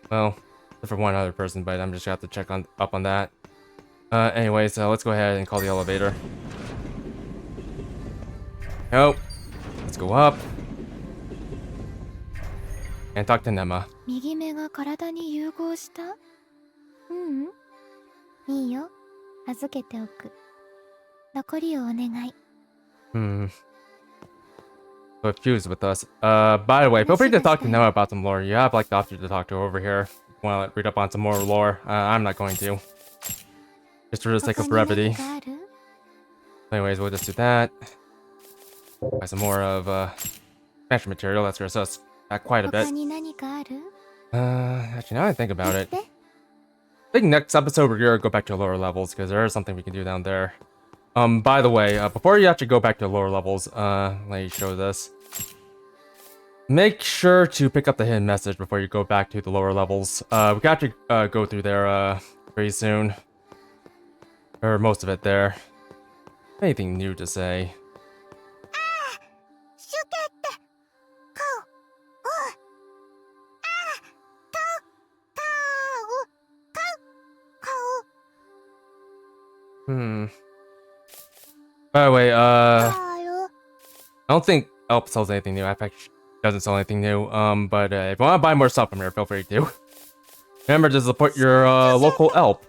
Well, for one other person, but I'm just gonna have to check up on that. Anyways, let's go ahead and call the elevator. Oh, let's go up and talk to Nema. So fused with us. By the way, feel free to talk to Noah about some lore. You have like the option to talk to her over here. Want to read up on some more lore? I'm not going to. Just for the sake of brevity. Anyways, we'll just do that. Buy some more of expansion material. That's gonna set us back quite a bit. Actually, now I think about it, I think next episode we're gonna go back to lower levels because there is something we can do down there. By the way, before you actually go back to lower levels, let me show this. Make sure to pick up the hidden message before you go back to the lower levels. We can actually go through there pretty soon. Or most of it there. Anything new to say? By the way, I don't think Elp sells anything new. In fact, she doesn't sell anything new. But if you want to buy more stuff from here, feel free to. Remember to support your local Elp.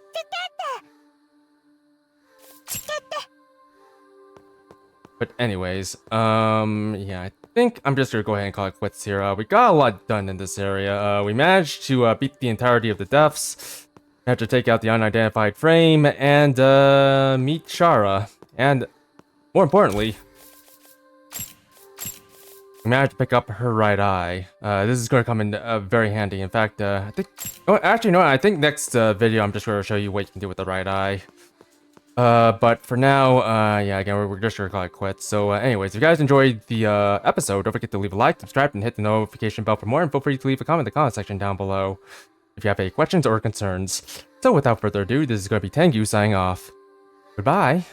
But anyways, yeah, I think I'm just gonna go ahead and call it quits here. We got a lot done in this area. We managed to beat the entirety of the deaths. We had to take out the unidentified frame and meet Shara. And more importantly, we managed to pick up her right eye. This is going to come in very handy. In fact, I think... Oh, actually, no, I think next video I'm just going to show you what you can do with the right eye. But for now, yeah, again, we're just gonna call it quits. So, anyways, if you guys enjoyed the episode, don't forget to leave a like, subscribe, and hit the notification bell for more. And feel free to leave a comment in the comment section down below if you have any questions or concerns. So, without further ado, this is gonna be Tengu signing off. Goodbye.